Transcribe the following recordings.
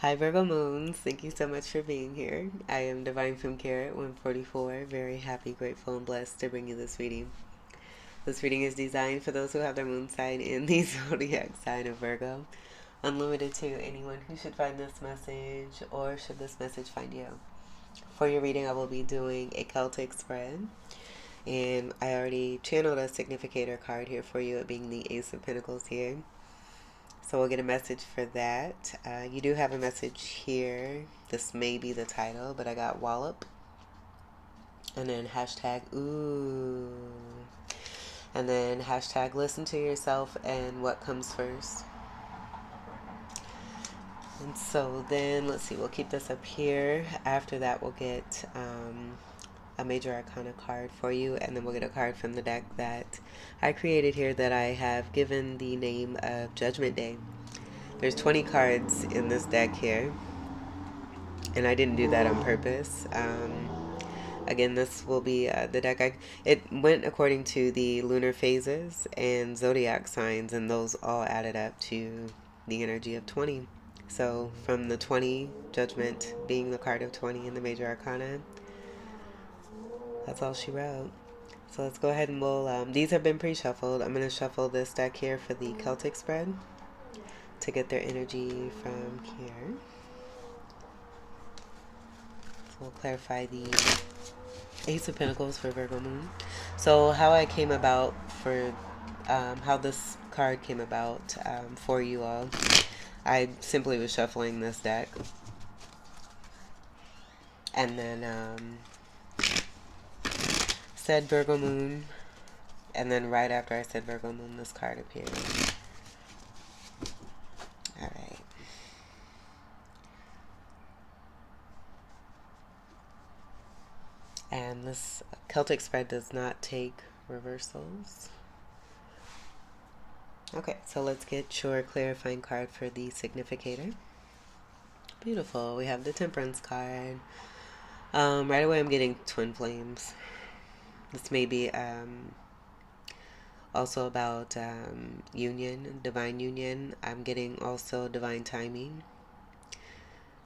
Hi Virgo Moons, thank you so much for being here. I am Divine from Carrot 144, very happy, grateful, and blessed to bring you this reading. This reading is designed for those who have their moon sign in the zodiac sign of Virgo, unlimited to anyone who should find this message or should this message find you. For your reading, I will be doing a Celtic spread, and I already channeled a significator card here for you, it being the Ace of Pentacles here. So we'll get a message for that. You do have a message here. This may be the title, but I got Whollop. And then hashtag ooh. And then hashtag listen to yourself and what comes first. And so then, let's see, we'll keep this up here. After that, we'll get a major arcana card for you, and then we'll get a card from the deck that I created here that I have given the name of Judgment Day. There's 20 cards in this deck here, and I didn't do that on purpose. Again, this will be the deck. It went according to the lunar phases and zodiac signs, and those all added up to the energy of 20. So from the 20, Judgment being the card of 20 in the major arcana, that's all she wrote. So let's go ahead and we'll, these have been pre-shuffled. I'm going to shuffle this deck here for the Celtic spread to get their energy from here. So we'll clarify the Ace of Pentacles for Virgo Moon. So how I came about for, how this card came about for you all, I simply was shuffling this deck. And then said Virgo Moon, and then right after I said Virgo Moon, this card appeared. Alright. And this Celtic spread does not take reversals. Okay, so let's get your clarifying card for the significator. Beautiful. We have the Temperance card. Right away I'm getting twin flames. This may be also about union, divine union. I'm getting also divine timing.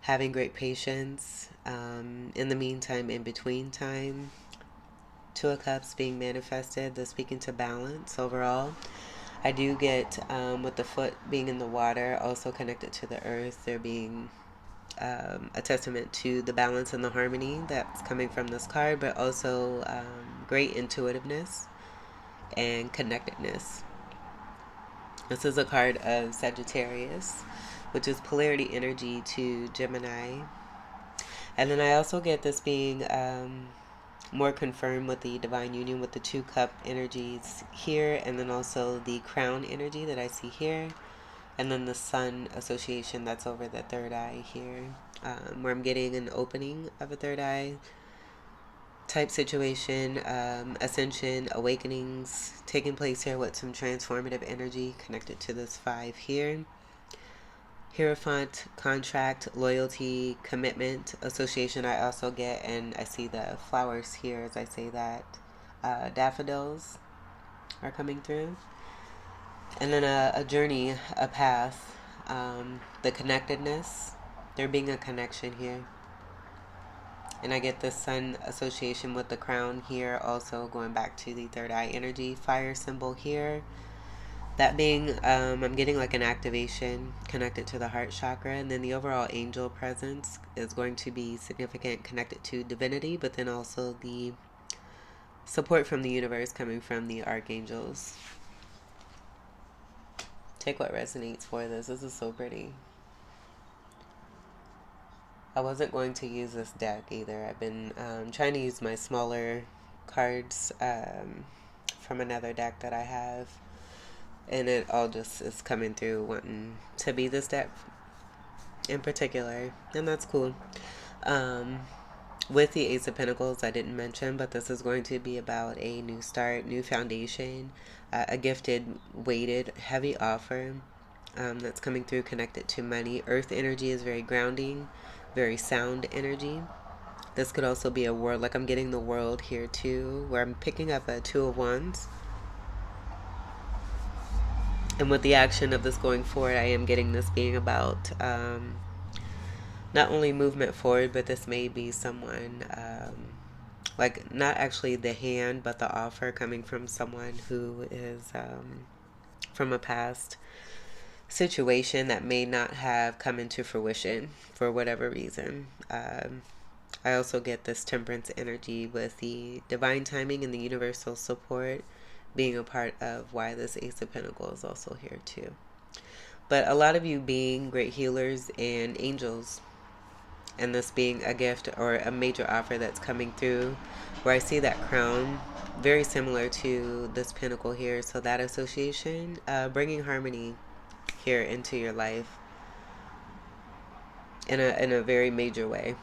Having great patience. In the meantime, in between time. Two of Cups being manifested. The speaking to balance overall. I do get, with the foot being in the water, also connected to the earth, there being a testament to the balance and the harmony that's coming from this card, but also great intuitiveness and connectedness. This is a card of Sagittarius, which is polarity energy to Gemini. And then I also get this being more confirmed with the divine union with the 2 cup energies here, and then also the crown energy that I see here, and then the sun association that's over the third eye here, where I'm getting an opening of a third eye type situation, ascension, awakenings taking place here with some transformative energy connected to this 5 here. Hierophant, contract, loyalty, commitment, association I also get, and I see the flowers here as I say that. Daffodils are coming through. And then a journey, a path, the connectedness, there being a connection here. And I get the sun association with the crown here, also going back to the third eye energy, fire symbol here. That being, I'm getting like an activation connected to the heart chakra, and then the overall angel presence is going to be significant, connected to divinity, but then also the support from the universe coming from the archangels. Take what resonates for this. This is so pretty. I wasn't going to use this deck either. I've been trying to use my smaller cards from another deck that I have. And it all just is coming through wanting to be this deck in particular. And that's cool. With the Ace of Pentacles, I didn't mention, but this is going to be about a new start, new foundation, a gifted, weighted, heavy offer that's coming through connected to money. Earth energy is very grounding, very sound energy. This could also be a world, like I'm getting the world here too, where I'm picking up a 2 of Wands. And with the action of this going forward, I am getting this being about not only movement forward, but this may be someone, like not actually the hand, but the offer coming from someone who is from a past situation that may not have come into fruition for whatever reason. I also get this temperance energy with the divine timing and the universal support being a part of why this Ace of Pentacles is also here too. But a lot of you being great healers and angels, and this being a gift or a major offer that's coming through, where I see that crown very similar to this pentacle here. So that association, bringing harmony here into your life in a very major way,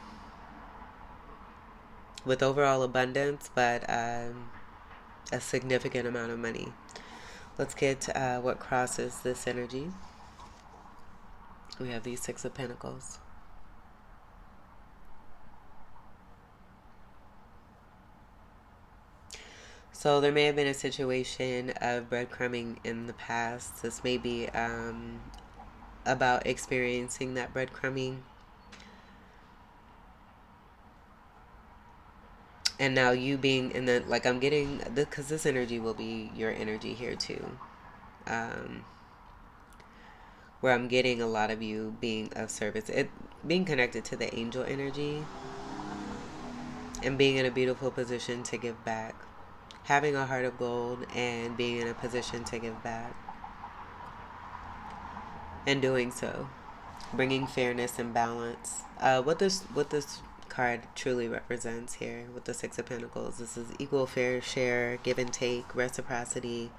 with overall abundance, but a significant amount of money. Let's get what crosses this energy. We have these Six of Pentacles. So there may have been a situation of breadcrumbing in the past. This may be about experiencing that breadcrumbing. And now you being in the, like I'm getting, because this energy will be your energy here too. Where I'm getting a lot of you being of service. It being connected to the angel energy. And being in a beautiful position to give back. Having a heart of gold and being in a position to give back. And doing so. Bringing fairness and balance. What this card truly represents here with the Six of Pentacles. This is equal, fair share, give and take, reciprocity.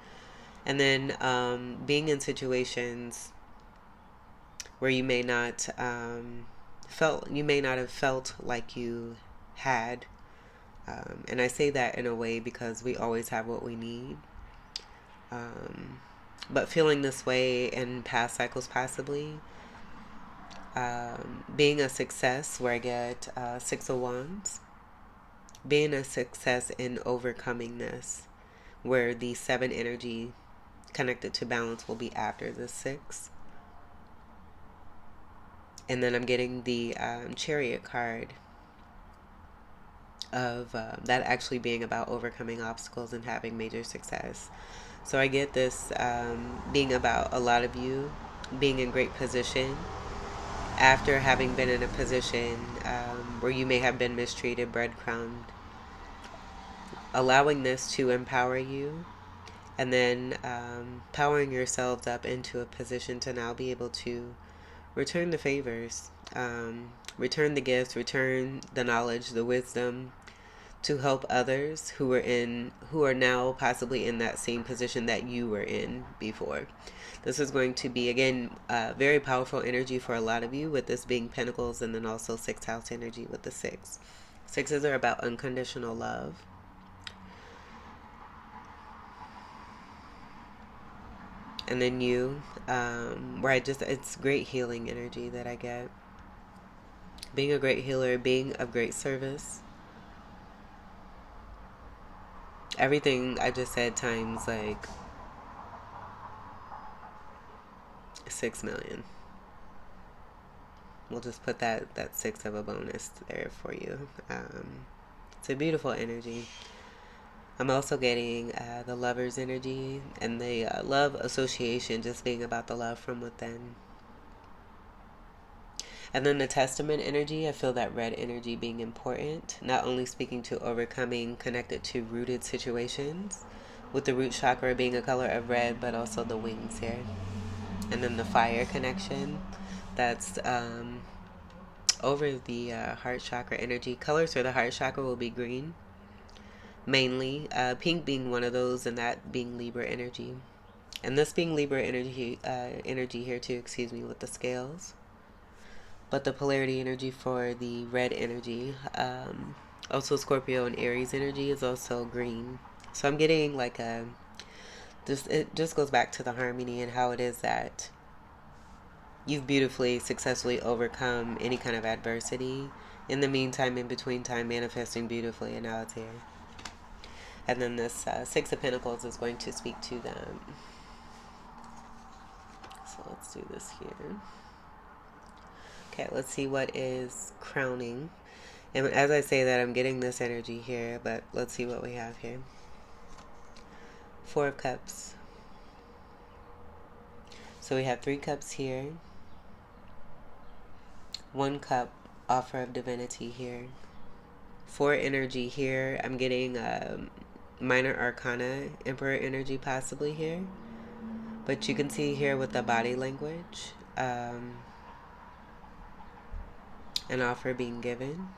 And then being in situations where you may not have felt like you had. And I say that in a way because we always have what we need. But feeling this way in past cycles possibly. Being a success, where I get Six of Wands. Being a success in overcoming this, where the 7 energy connected to balance will be after the 6. And then I'm getting the Chariot card of that actually being about overcoming obstacles and having major success. So I get this being about a lot of you being in great position after having been in a position where you may have been mistreated, breadcrumbed, allowing this to empower you, and then powering yourselves up into a position to now be able to return the favors, return the gifts, return the knowledge, the wisdom, to help others who are now possibly in that same position that you were in before. This is going to be, again, very powerful energy for a lot of you, with this being Pentacles, and then also 6th house energy with the 6. 6s are about unconditional love. And then you, where it's great healing energy that I get. Being a great healer, being of great service. Everything I just said times like 6 million. We'll just put that 6 of a bonus there for you. It's a beautiful energy. I'm also getting the Lover's energy and the love association, just being about the love from within. And then the Testament energy, I feel that red energy being important, not only speaking to overcoming connected to rooted situations, with the root chakra being a color of red, but also the wings here. And then the fire connection, that's over the heart chakra energy. Colors for the heart chakra will be green, mainly. Pink being one of those, and that being Libra energy. And this being Libra energy here too, excuse me, with the scales. But the polarity energy for the red energy, also Scorpio and Aries energy, is also green. So I'm getting like it just goes back to the harmony and how it is that you've beautifully, successfully overcome any kind of adversity. In the meantime, in between time, manifesting beautifully, and now it's here. And then this 6 of Pentacles is going to speak to them. So let's do this here. Okay, let's see what is crowning. And as I say that, I'm getting this energy here, but let's see what we have here. Four of Cups. So we have 3 cups here. 1 cup, offer of divinity here. 4 energy here. I'm getting minor arcana, emperor energy possibly here. But you can see here with the body language, an offer being given.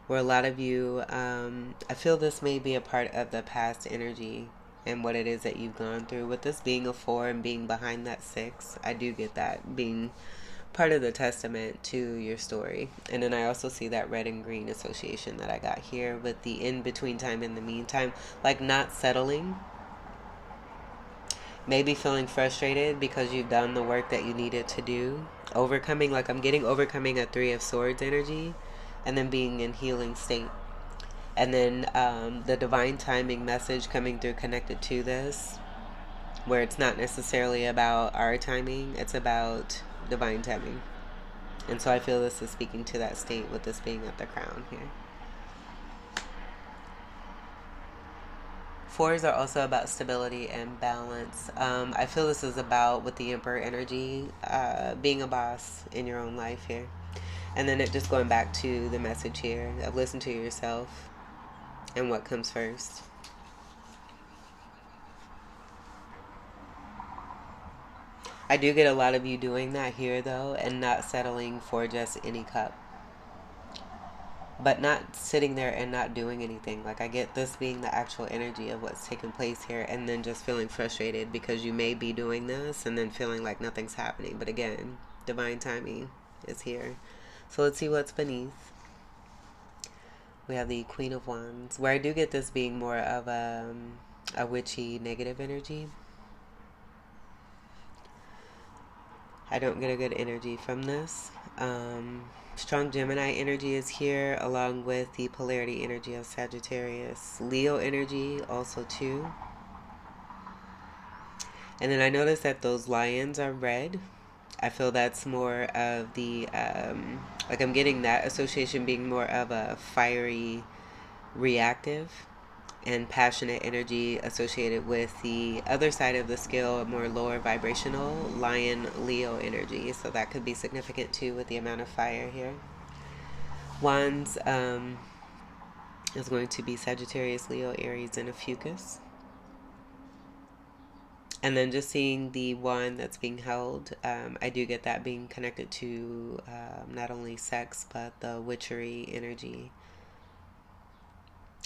Where a lot of you, I feel this may be a part of the past energy and what it is that you've gone through. With this being a 4 and being behind that 6, I do get that being part of the testament to your story. And then I also see that red and green association that I got here with the in between time and the meantime, like not settling. Maybe feeling frustrated because you've done the work that you needed to do. Overcoming, like I'm getting overcoming a 3 of Swords energy, and then being in healing state. And then the divine timing message coming through connected to this, where it's not necessarily about our timing, it's about divine timing. And so I feel this is speaking to that state with this being at the crown here. 4s are also about stability and balance. I feel this is about, with the Emperor energy, being a boss in your own life here. And then it just going back to the message here of listen to yourself and what comes first. I do get a lot of you doing that here though, and not settling for just any cup. But not sitting there and not doing anything. Like I get this being the actual energy of what's taking place here, and then just feeling frustrated because you may be doing this and then feeling like nothing's happening. But again, divine timing is here. So let's see what's beneath. We have the Queen of Wands, where I do get this being more of a witchy negative energy. I don't get a good energy from this. Strong Gemini energy is here, along with the polarity energy of Sagittarius. Leo energy also too. And then I noticed that those lions are red. I feel that's more of the, like I'm getting that association being more of a fiery, reactive, and passionate energy associated with the other side of the scale, a more lower vibrational lion Leo energy. So that could be significant too with the amount of fire here. Wands is going to be Sagittarius, Leo, Aries, and a Fucus. And then just seeing the one that's being held, I do get that being connected to not only sex, but the witchery energy.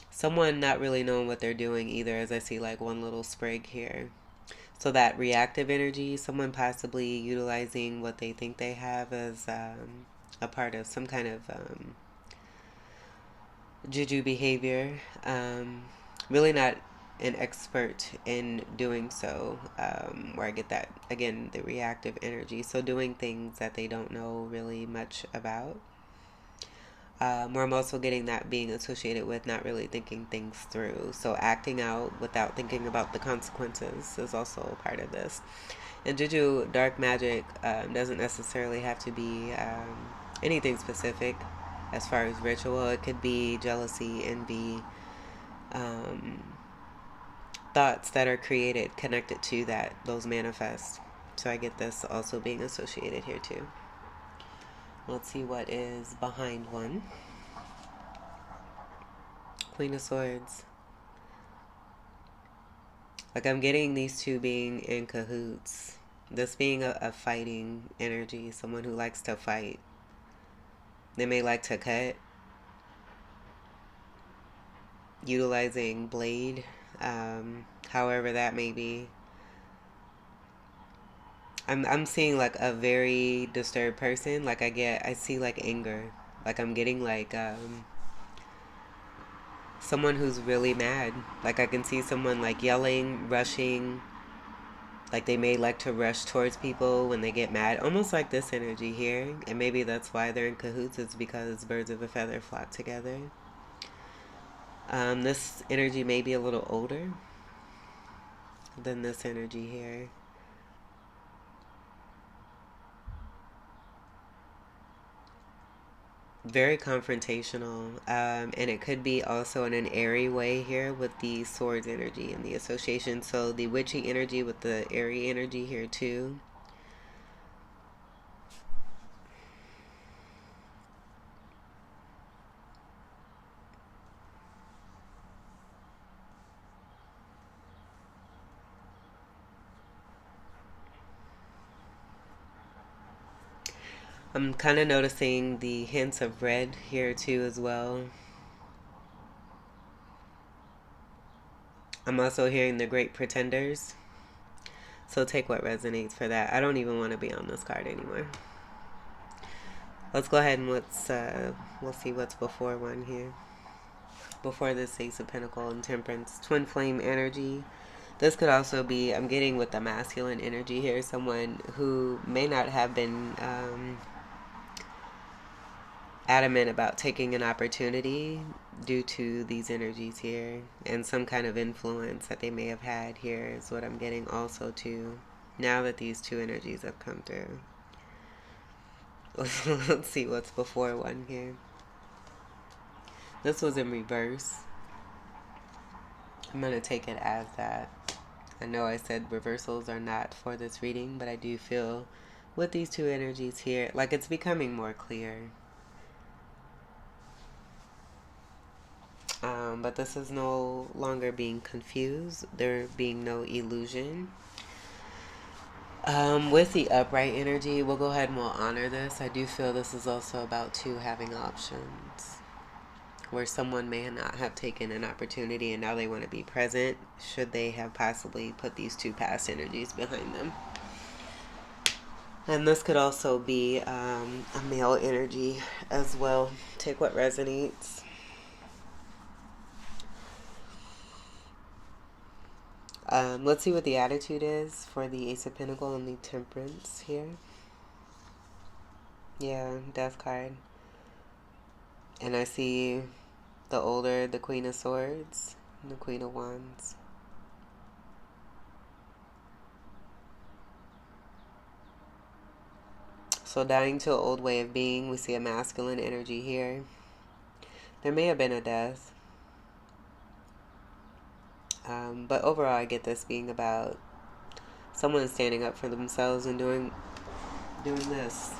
Someone not really knowing what they're doing either, as I see like one little sprig here. So that reactive energy, someone possibly utilizing what they think they have as a part of some kind of juju behavior. Really not an expert in doing so, where I get that, again, the reactive energy. So doing things that they don't know really much about. Where I'm also getting that being associated with not really thinking things through. So acting out without thinking about the consequences is also part of this. And juju, dark magic, doesn't necessarily have to be anything specific as far as ritual. It could be jealousy, envy, thoughts that are created connected to that, those manifest. So I get this also being associated here too. Let's see what is behind one. Queen of Swords. Like I'm getting these two being in cahoots. This being a fighting energy, someone who likes to fight. They may like to cut, utilizing blade, however that may be. I'm seeing like a very disturbed person. Like I see like anger. Like I'm getting like someone who's really mad. Like I can see someone like yelling, rushing. Like they may like to rush towards people when they get mad. Almost like this energy here. And maybe that's why they're in cahoots. It's because birds of a feather flock together. This energy may be a little older than this energy here. Very confrontational, and it could be also in an airy way here with the swords energy and the association. So the witchy energy with the airy energy here too. I'm kind of noticing the hints of red here too as well. I'm also hearing the great pretenders. So take what resonates for that. I don't even want to be on this card anymore. Let's go ahead and we'll see what's before one here. Before this Ace of Pentacles and Temperance. Twin flame energy. This could also be, I'm getting with the masculine energy here, someone who may not have been adamant about taking an opportunity due to these energies here, and some kind of influence that they may have had here is what I'm getting also too, now that these two energies have come through. Let's see what's before one here. This was in reverse. I'm going to take it as that. I know I said reversals are not for this reading, but I do feel with these two energies here, like it's becoming more clear. But this is no longer being confused. There being no illusion. With the upright energy, we'll go ahead and we'll honor this. I do feel this is also about two having options, where someone may not have taken an opportunity and now they want to be present, should they have possibly put these two past energies behind them. And this could also be a male energy as well. Take what resonates. Let's see what the attitude is for the Ace of Pentacles and the Temperance here. Yeah, Death card. And I see the older, the Queen of Swords, and the Queen of Wands. So dying to an old way of being, we see a masculine energy here. There may have been a death. But overall, I get this being about someone standing up for themselves and doing this.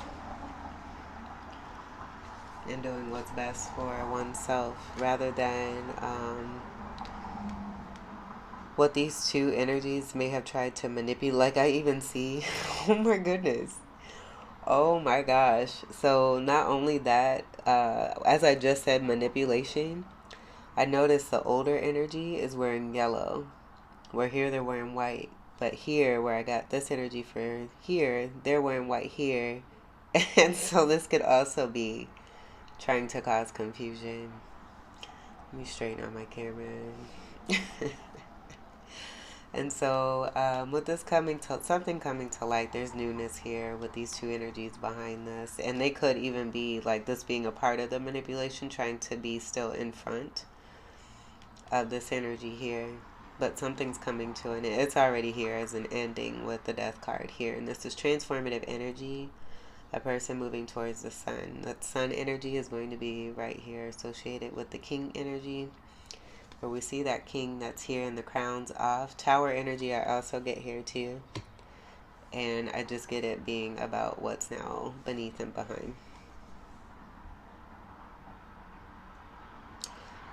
And doing what's best for oneself rather than what these two energies may have tried to manipulate. Like I even see, oh my goodness. Oh my gosh. So not only that, as I just said, manipulation, I noticed the older energy is wearing yellow, where here they're wearing white. But here, where I got this energy for here, they're wearing white here. And so this could also be trying to cause confusion. Let me straighten out my camera. And so with this something coming to light, there's newness here with these two energies behind this. And they could even be like this being a part of the manipulation, trying to be still in front of this energy here. But something's coming to an end. It's already here as an ending with the Death card here. And this is transformative energy. A person moving towards the sun. That sun energy is going to be right here associated with the king energy, where we see that king that's here and the crown's off. Tower energy I also get here too. And I just get it being about what's now beneath and behind.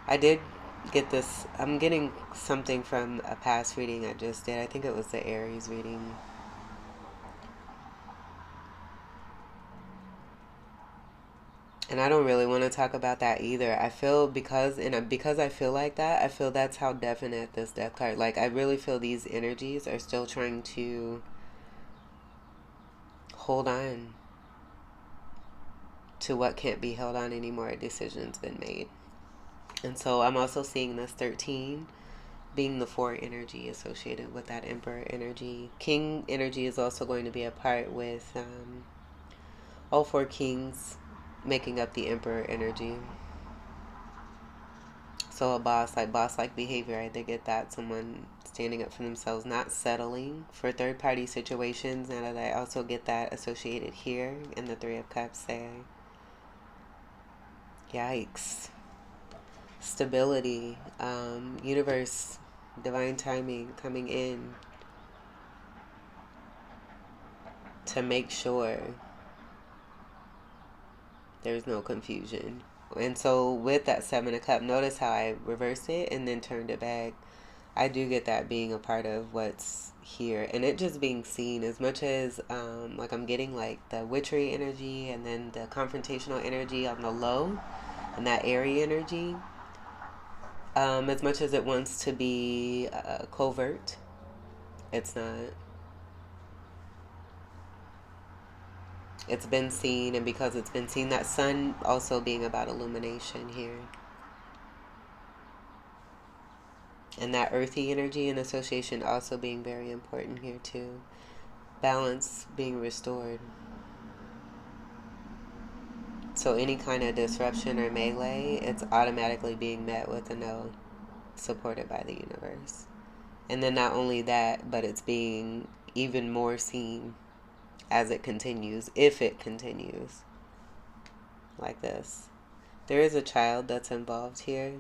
I did get this. I'm getting something from a past reading I just did. I think it was the Aries reading. And I don't really want to talk about that either. I feel because I feel like that, I feel that's how definite this death card. Like I really feel these energies are still trying to hold on to what can't be held on anymore. A decision's been made. And so I'm also seeing this 13 being the 4 energy associated with that Emperor energy. King energy is also going to be a part with all 4 kings making up the Emperor energy. So a boss-like behavior, I did get that. Someone standing up for themselves, not settling for third-party situations. And I also get that associated here in the 3 of Cups there. Yikes. Stability. Universe, divine timing coming in to make sure there's no confusion. And so with that Seven of Cups, notice how I reversed it and then turned it back. I do get that being a part of what's here, and it just being seen as much as like I'm getting like the witchery energy and then the confrontational energy on the low and that airy energy. As much as it wants to be covert, it's not. It's been seen, and because it's been seen, that sun also being about illumination here. And that earthy energy and association also being very important here too. Balance being restored. So any kind of disruption or melee, it's automatically being met with a no, supported by the universe. And then not only that, but it's being even more seen as it continues, if it continues like this. There is a child that's involved here.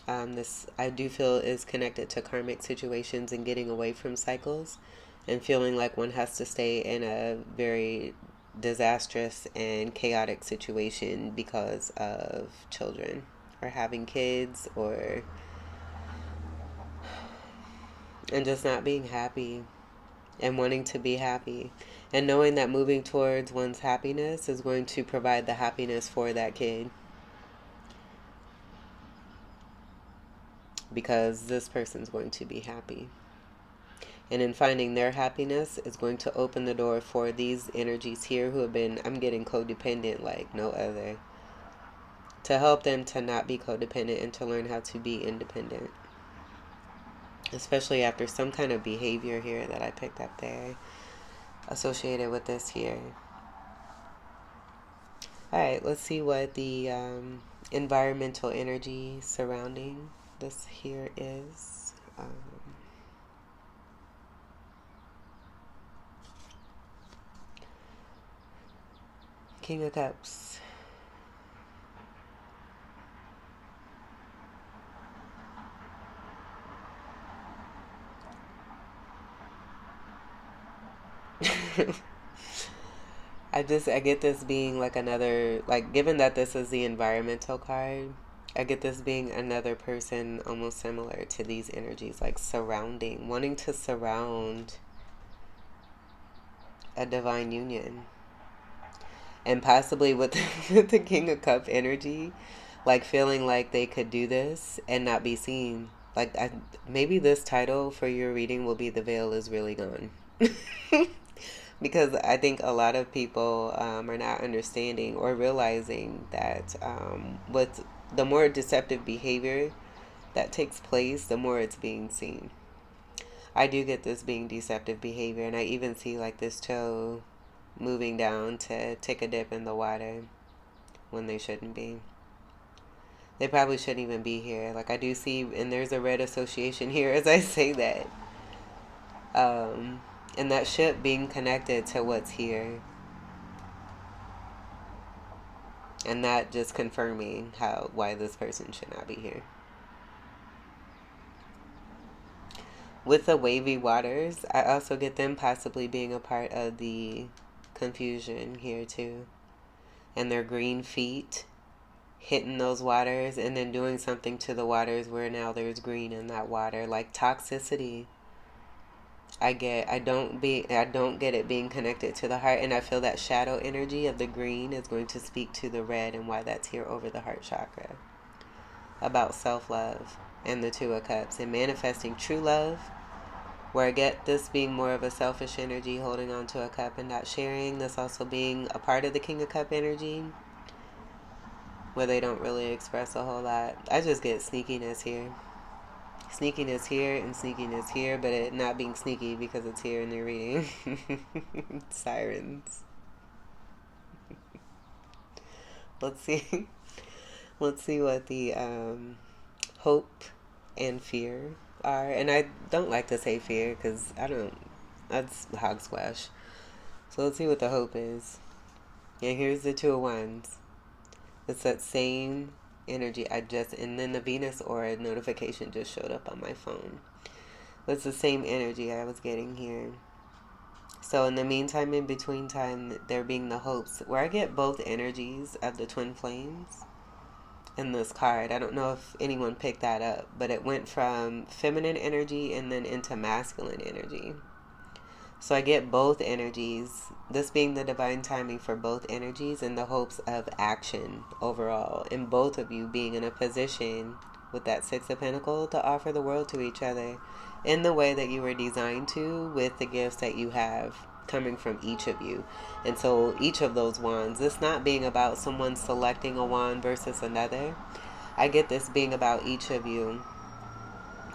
This I do feel is connected to karmic situations and getting away from cycles and feeling like one has to stay in a very disastrous and chaotic situation because of children or having kids or and just not being happy and wanting to be happy and knowing that moving towards one's happiness is going to provide the happiness for that kid because this person's going to be happy. And in finding their happiness is going to open the door for these energies here who have been, I'm getting codependent like no other, to help them to not be codependent and to learn how to be independent. Especially after some kind of behavior here that I picked up there associated with this here. Alright, let's see what the environmental energy surrounding this here is. King of Cups. I get this being like another, like given that this is the environmental card, I get this being another person almost similar to these energies, like surrounding, wanting to surround a divine union. And possibly with with the King of Cup energy, like feeling like they could do this and not be seen. Like maybe this title for your reading will be "The Veil is Really Gone," because I think a lot of people are not understanding or realizing that with the more deceptive behavior that takes place, the more it's being seen. I do get this being deceptive behavior, and I even see like this toe moving down to take a dip in the water when they shouldn't be. They probably shouldn't even be here. Like I do see, and there's a red association here as I say that. And that ship being connected to what's here. And that just confirming why this person should not be here. With the wavy waters, I also get them possibly being a part of the confusion here too. And their green feet hitting those waters and then doing something to the waters where now there's green in that water, like toxicity. I don't get it being connected to the heart, and I feel that shadow energy of the green is going to speak to the red and why that's here over the heart chakra. About self-love and the Two of Cups and manifesting true love, where I get this being more of a selfish energy, holding on to a cup and not sharing. This also being a part of the King of Cup energy, where they don't really express a whole lot. I just get sneakiness here. Sneakiness here and sneakiness here, but it not being sneaky because it's here in the reading. Sirens. Let's see. Let's see what the hope and fear are. And I don't like to say fear because that's hog squash. So let's see what the hope is. And here's the Two of Wands. It's that same energy. And then the Venus aura notification just showed up on my phone. It's the same energy I was getting here. So in the meantime, in between time, there being the hopes, where I get both energies of the twin flames in this card. I don't know if anyone picked that up, but it went from feminine energy and then into masculine energy. So I get both energies, this being the divine timing for both energies, in the hopes of action overall, and both of you being in a position with that Six of Pentacles to offer the world to each other in the way that you were designed to, with the gifts that you have coming from each of you. And so each of those wands, this not being about someone selecting a wand versus another. I get this being about each of you,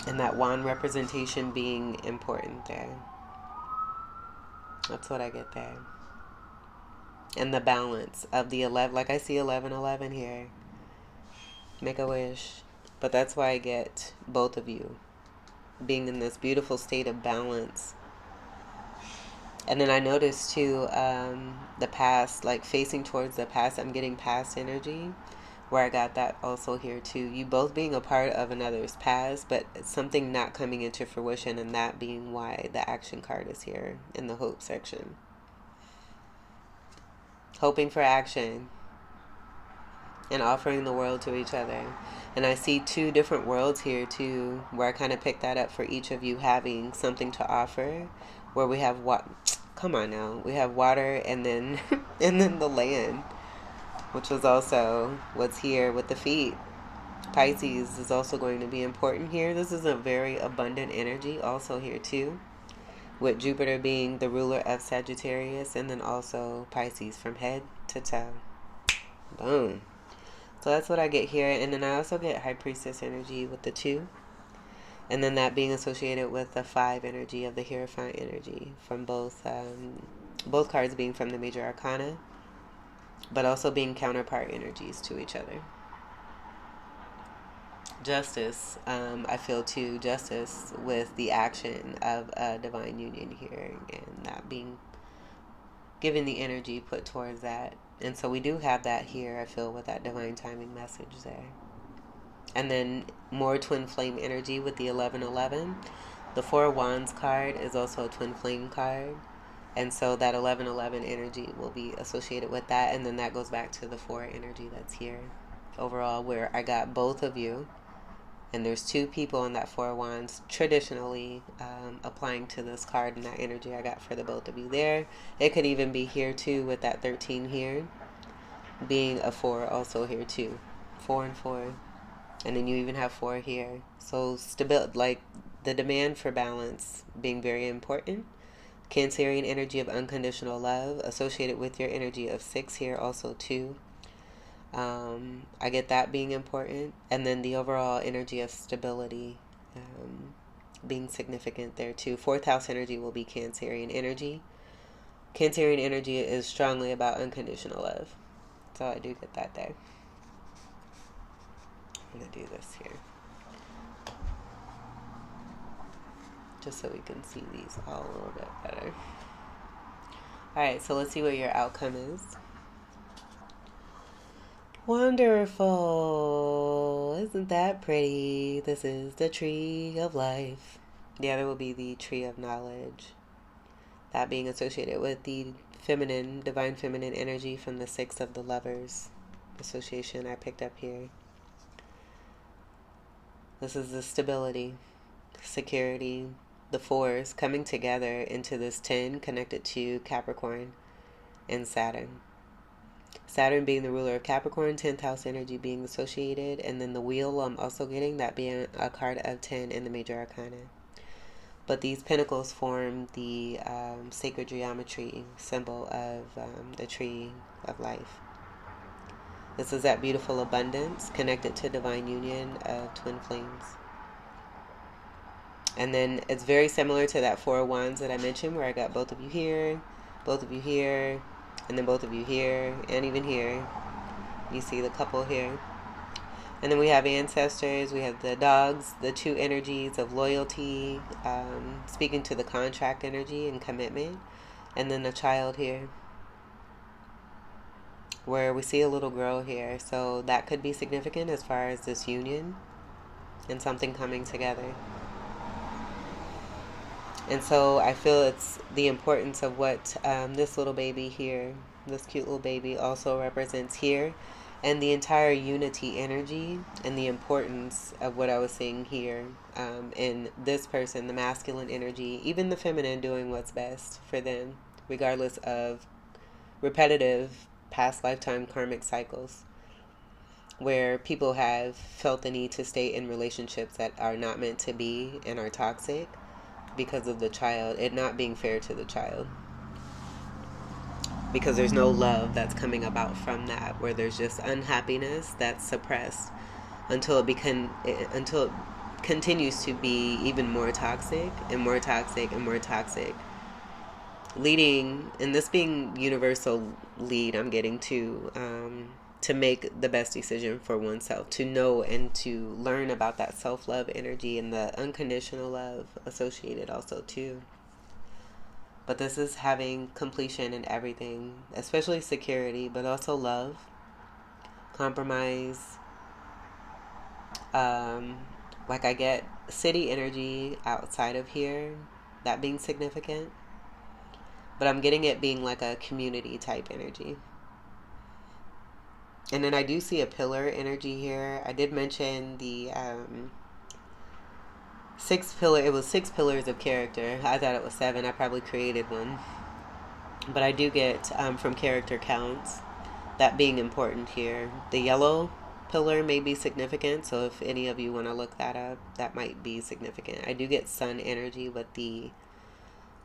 and that wand representation being important there. That's what I get there. And the balance of the 11, like I see 1111 here. Make a wish. But that's why I get both of you being in this beautiful state of balance. And then I noticed too, the past, like facing towards the past, I'm getting past energy, where I got that also here too. You both being a part of another's past, but something not coming into fruition, and that being why the action card is here in the hope section. Hoping for action and offering the world to each other. And I see two different worlds here too, where I kind of picked that up for each of you having something to offer, where we have what, come on now, we have water, and then and then the land, which was also what's here with the feet. Pisces is also going to be important here. This is a very abundant energy also here too, with Jupiter being the ruler of Sagittarius, and then also Pisces from head to toe. Boom. So that's what I get here. And then I also get High Priestess energy with the 2. And then that being associated with the 5 energy of the Hierophant energy from both cards being from the Major Arcana, but also being counterpart energies to each other. Justice, I feel too, justice with the action of a divine union here, and that being given the energy put towards that. And so we do have that here, I feel, with that divine timing message there. And then more twin flame energy with the 1111. The 4 of Wands card is also a twin flame card. And so that 1111 energy will be associated with that. And then that goes back to the 4 energy that's here overall, where I got both of you. And there's 2 people in that 4 of Wands traditionally applying to this card, and that energy I got for the both of you there. It could even be here too with that 13 here being a 4 also here too. 4 and 4. And then you even have 4 here. So stability, like the demand for balance being very important. Cancerian energy of unconditional love associated with your energy of 6 here also too. I get that being important. And then the overall energy of stability being significant there too. 4th house energy will be Cancerian energy. Cancerian energy is strongly about unconditional love. So I do get that there. I'm going to do this here, just so we can see these all a little bit better. Alright, so let's see what your outcome is. Wonderful. Isn't that pretty? This is the tree of life. The other will be the tree of knowledge. That being associated with the feminine, divine feminine energy from the 6 of the lovers association I picked up here. This is the stability, security, the 4s coming together into this 10 connected to Capricorn and Saturn. Saturn being the ruler of Capricorn, 10th house energy being associated, and then the wheel I'm also getting, that being a card of 10 in the Major Arcana. But these pentacles form the sacred geometry symbol of the tree of life. This is that beautiful abundance connected to divine union of twin flames. And then it's very similar to that 4 of Wands that I mentioned, where I got both of you here, and then both of you here, and even here. You see the couple here. And then we have ancestors, we have the dogs, the 2 energies of loyalty, speaking to the contract energy and commitment, and then the child here. where we see a little girl here. So that could be significant as far as this union and something coming together. And so I feel it's the importance of what this little baby here, this cute little baby, also represents here, and the entire unity energy and the importance of what I was saying here in this person, the masculine energy, even the feminine doing what's best for them, regardless of repetitive past lifetime karmic cycles where people have felt the need to stay in relationships that are not meant to be and are toxic because of the child, it not being fair to the child. Because there's no love that's coming about from that, where there's just unhappiness that's suppressed until it continues to be even more toxic and more toxic and more toxic. Leading, and this being universal lead, I'm getting to make the best decision for oneself, to know and to learn about that self-love energy and the unconditional love associated also too. But this is having completion in everything, especially security, but also love, compromise. Like I get city energy outside of here, that being significant. But I'm getting it being like a community type energy. And then I do see a pillar energy here. I did mention the it was 6 pillars of character. I thought it was 7. I probably created one. But I do get from character counts that being important here. The yellow pillar may be significant, so if any of you want to look that up, that might be significant. I do get sun energy with the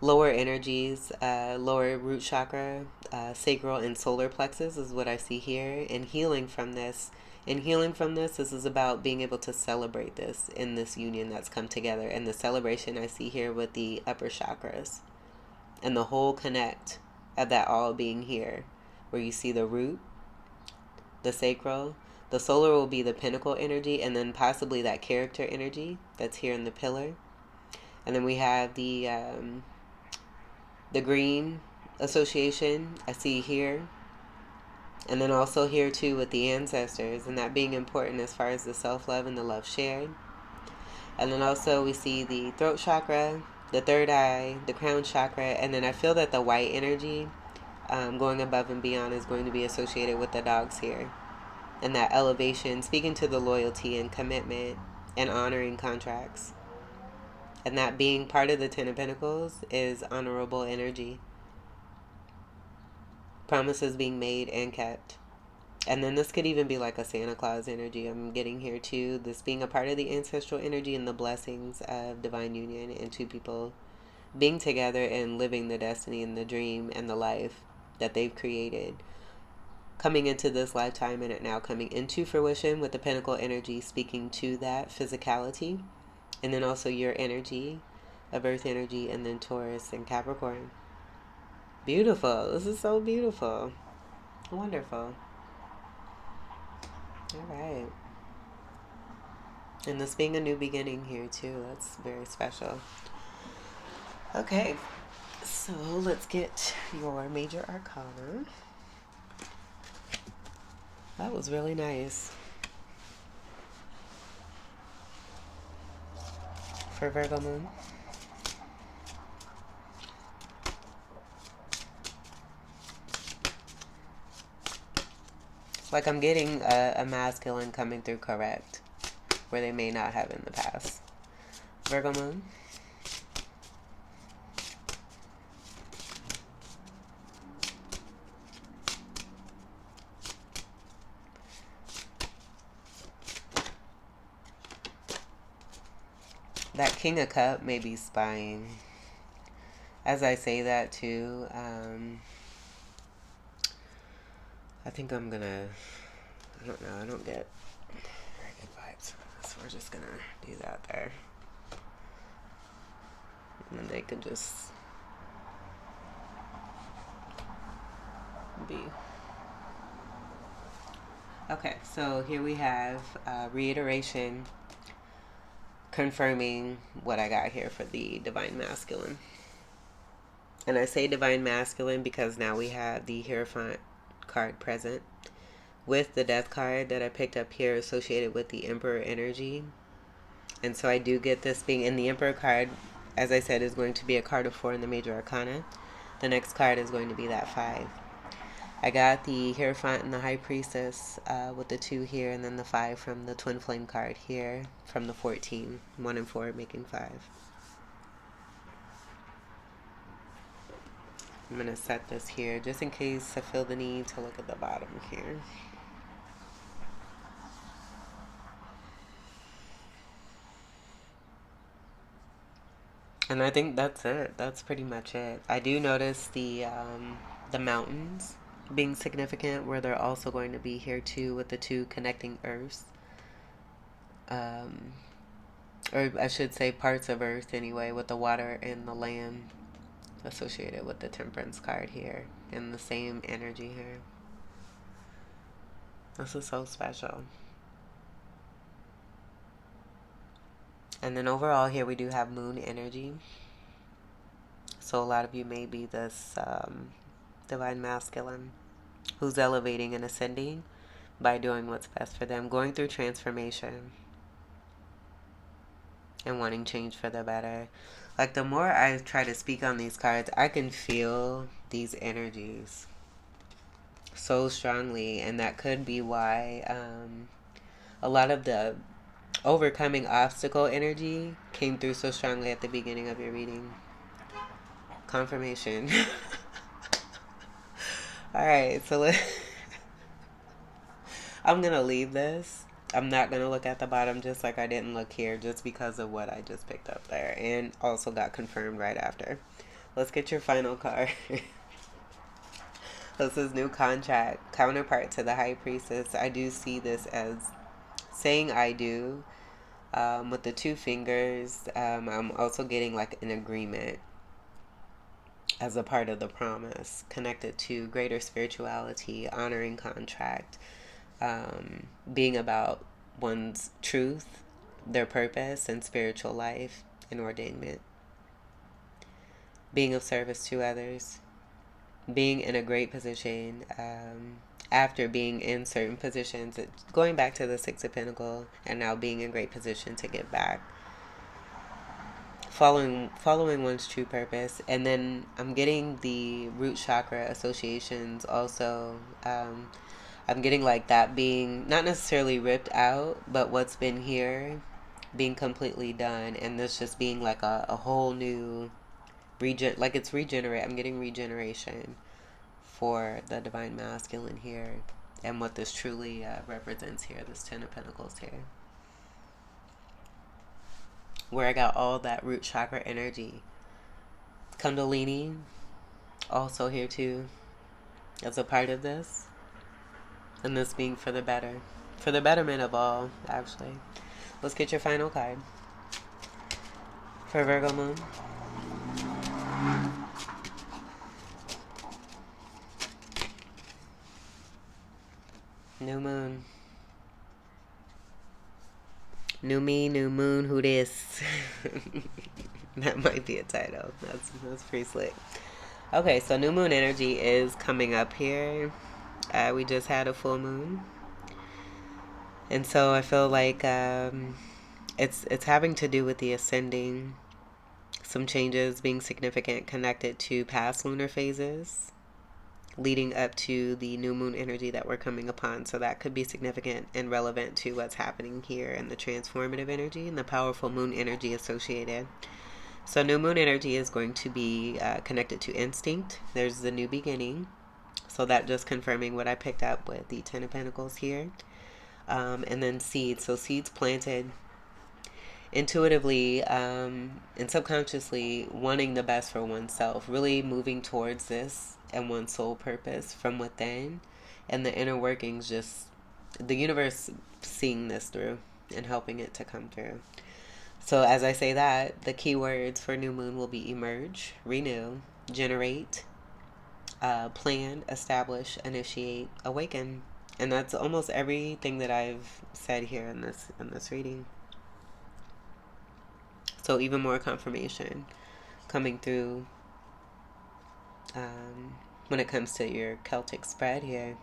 lower energies, lower root chakra, sacral and solar plexus is what I see here, and healing from this. And healing from this is about being able to celebrate this in this union that's come together. And the celebration I see here with the upper chakras and the whole connect of that all being here, where you see the root, the sacral, the solar will be the pinnacle energy, and then possibly that character energy that's here in the pillar. And then we have the green association I see here. And then also here too with the ancestors, and that being important as far as the self-love and the love shared. And then also we see the throat chakra, the third eye, the crown chakra, and then I feel that the white energy going above and beyond is going to be associated with the dogs here. And that elevation, speaking to the loyalty and commitment and honoring contracts. And that being part of the Ten of Pentacles is honorable energy. Promises being made and kept. And then this could even be like a Santa Claus energy I'm getting here too. This being a part of the ancestral energy and the blessings of divine union and two people being together and living the destiny and the dream and the life that they've created. Coming into this lifetime and it now coming into fruition with the Pentacle energy speaking to that physicality. And then also your energy of Earth energy, and then Taurus and Capricorn. Beautiful. This is so beautiful. Wonderful. All right. And this being a new beginning here too. That's very special. Okay. So let's get your major arcana. That was really nice. For Virgo moon. Like I'm getting a masculine coming through correct, where they may not have in the past. Virgo moon. That King of Cup may be spying. As I say that too, I think I'm gonna, I don't know, I don't get very good vibes from this. We're just gonna do that there. And then they can just be. Okay, so here we have reiteration confirming what I got here for the Divine Masculine. And I say Divine Masculine because now we have the Hierophant card present with the death card that I picked up here associated with the Emperor energy. And so I do get this being in the Emperor card, as I said, is going to be a card of 4 in the Major Arcana. The next card is going to be that 5. I got the Hierophant and the High Priestess with the 2 here, and then the 5 from the Twin Flame card here from the 14. 1 and 4 making 5. I'm going to set this here just in case I feel the need to look at the bottom here. And I think that's it. That's pretty much it. I do notice the mountains being significant, where they're also going to be here too with the 2 connecting earths. Or I should say parts of earth anyway, with the water and the land associated with the Temperance card here, and the same energy here. This is so special. And then overall here we do have moon energy. So a lot of you may be this divine masculine who's elevating and ascending by doing what's best for them, going through transformation and wanting change for the better. Like, the more I try to speak on these cards, I can feel these energies so strongly, and that could be why a lot of the overcoming obstacle energy came through so strongly at the beginning of your reading. Confirmation. Alright, so I'm gonna leave this. I'm not gonna look at the bottom, just like I didn't look here, just because of what I just picked up there, and also got confirmed right after. Let's get your final card. This is New Contract, counterpart to the High Priestess. I do see this as saying I do. With the 2 fingers, I'm also getting like an agreement as a part of the promise, connected to greater spirituality, honoring contract, being about one's truth, their purpose, and spiritual life and ordainment, being of service to others, being in a great position after being in certain positions, going back to the 6 of Pentacles, and now being in great position to give back, following one's true purpose. And then I'm getting the root chakra associations also. I'm getting like that being not necessarily ripped out, but what's been here being completely done, and this just being like a whole new like it's regenerate. I'm getting regeneration for the divine masculine here, and what this truly represents here, this 10 of Pentacles here, where I got all that root chakra energy. Kundalini also here too as a part of this, and this being for the better, for the betterment of all, actually. Let's get your final card for Virgo moon. New moon. New me, new moon, who this? That might be a title. That's pretty slick. Okay, so new moon energy is coming up here. We just had a full moon, and so I feel like it's having to do with the ascending, some changes being significant connected to past lunar phases leading up to the new moon energy that we're coming upon. So that could be significant and relevant to what's happening here in the transformative energy and the powerful moon energy associated. So new moon energy is going to be connected to instinct. There's the new beginning. So that just confirming what I picked up with the 10 of Pentacles here. And then seeds. So seeds planted intuitively and subconsciously, wanting the best for oneself, really moving towards this and one's soul purpose from within, and the inner workings, just the universe seeing this through and helping it to come through. So as I say that, the keywords for new moon will be emerge, renew, generate, plan, establish, initiate, awaken. And that's almost everything that I've said here in this reading. So even more confirmation coming through when it comes to your Celtic spread here.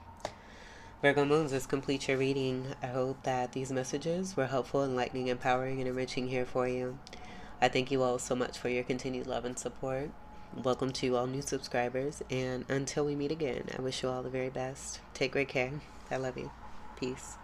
Virgo Moons, this completes your reading. I hope that these messages were helpful, enlightening, empowering, and enriching here for you. I thank you all so much for your continued love and support. Welcome to all new subscribers, and until we meet again, I wish you all the very best. Take great care. I love you. Peace.